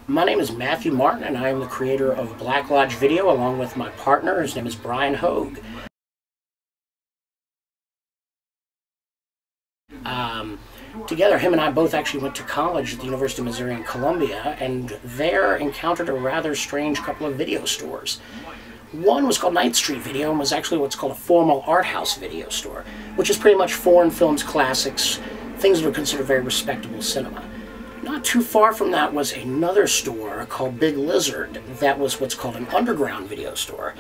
My name is Matthew Martin, and I am the creator of Black Lodge Video, along with my partner. His name is Brian Hogue. Together, him and I both actually went to college at the University of Missouri in Columbia, and there encountered a rather strange couple of video stores. One was called Ninth Street Video and was actually what's called a formal art house video store, which is pretty much foreign films, classics, things that are considered very respectable cinema. Not too far from that was another store called Big Lizard that was what's called an underground video store,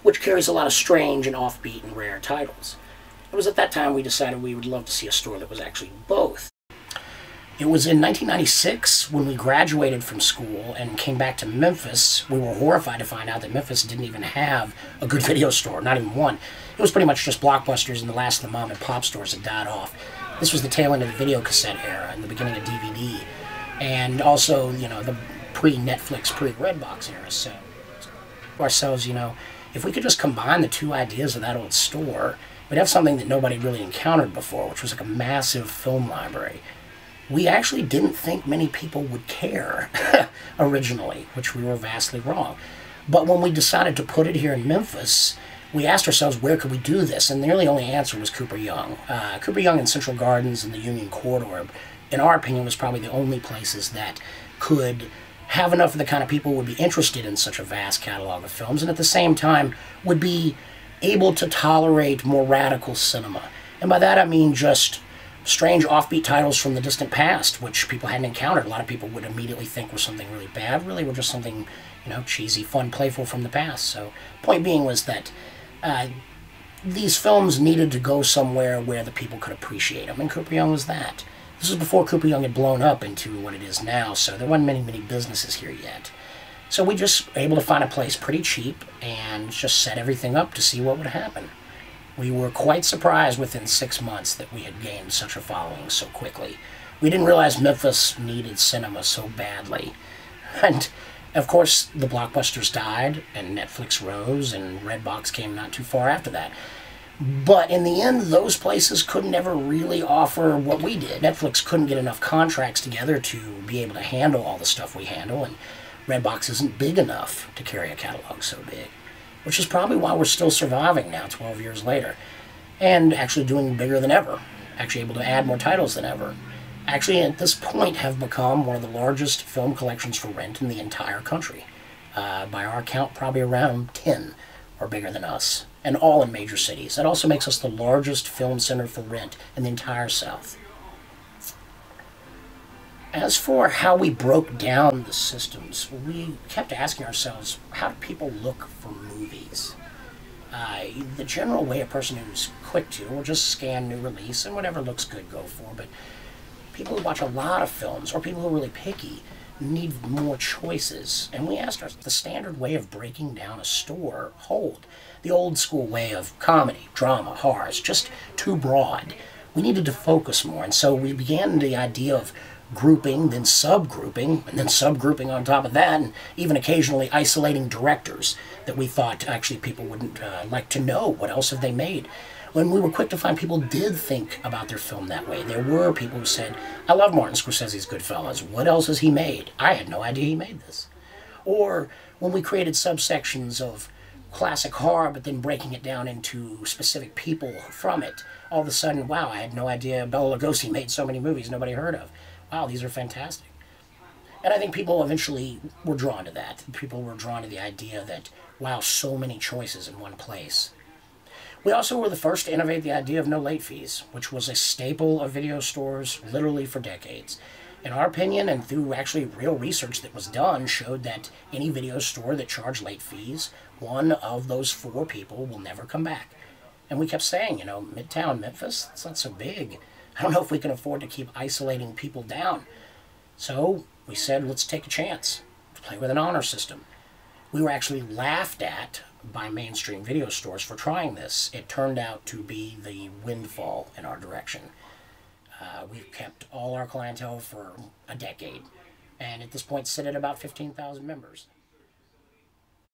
which carries a lot of strange and offbeat and rare titles. It was at that time we decided we would love to see a store that was actually both. It was in 1996 when we graduated from school and came back to Memphis. We were horrified to find out that Memphis didn't even have a good video store, not even one. It was pretty much just Blockbusters, and the last of the mom and pop stores had died off. This was the tail end of the video cassette era and the beginning of DVD. And also, you know, the pre-Netflix, pre-Redbox era. So, ourselves, you know, if we could just combine the two ideas of that old store, we'd have something that nobody really encountered before, which was like a massive film library. We actually didn't think many people would care originally, which we were vastly wrong. But when we decided to put it here in Memphis, we asked ourselves, where could we do this? And the really only answer was Cooper Young. Cooper Young and Central Gardens and the Union Corridor, in our opinion, was probably the only places that could have enough of the kind of people who would be interested in such a vast catalog of films, and at the same time would be able to tolerate more radical cinema. And by that I mean just strange offbeat titles from the distant past, which people hadn't encountered. A lot of people would immediately think were something really bad, really were just something, you know, cheesy, fun, playful from the past. So, point being was that these films needed to go somewhere where the people could appreciate them, and Cooper Young was that. This was before Cooper Young had blown up into what it is now, so there wasn't many businesses here yet. So we just were able to find a place pretty cheap and just set everything up to see what would happen. We were quite surprised within 6 months that we had gained such a following so quickly. We didn't realize Memphis needed cinema so badly. And, of course, the Blockbusters died, and Netflix rose, and Redbox came not too far after that. But in the end, those places couldn't ever really offer what we did. Netflix couldn't get enough contracts together to be able to handle all the stuff we handle, and Redbox isn't big enough to carry a catalog so big. Which is probably why we're still surviving now, 12 years later. And actually doing bigger than ever. Actually able to add more titles than ever. Actually, at this point, have become one of the largest film collections for rent in the entire country. By our count, probably around 10 are bigger than us. And all in major cities. That also makes us the largest film center for rent in the entire South. As for how we broke down the systems, we kept asking ourselves, how do people look for movies? The general way a person who's quick to will just scan new release and whatever looks good go for, but people who watch a lot of films, or people who are really picky, need more choices. And we asked ourselves, the standard way of breaking down a store hold? The old school way of comedy, drama, horror is just too broad. We needed to focus more, and so we began the idea of grouping, then subgrouping, and then subgrouping on top of that, and even occasionally isolating directors that we thought actually people wouldn't like to know. What else have they made? When we were quick to find people did think about their film that way. There were people who said, I love Martin Scorsese's Goodfellas. What else has he made? I had no idea he made this. Or when we created subsections of classic horror, but then breaking it down into specific people from it, all of a sudden, wow, I had no idea Bela Lugosi made so many movies nobody heard of. Wow, these are fantastic. And I think people eventually were drawn to that. People were drawn to the idea that, wow, so many choices in one place. We also were the first to innovate the idea of no late fees, which was a staple of video stores literally for decades. In our opinion, and through actually real research that was done, showed that any video store that charged late fees, one of those 4 people will never come back. And we kept saying, you know, Midtown Memphis, that's not so big. I don't know if we can afford to keep isolating people down. So we said, let's take a chance to play with an honor system. We were actually laughed at by mainstream video stores for trying this. It turned out to be the windfall in our direction. We've kept all our clientele for a decade, and at this point sit at about 15,000 members.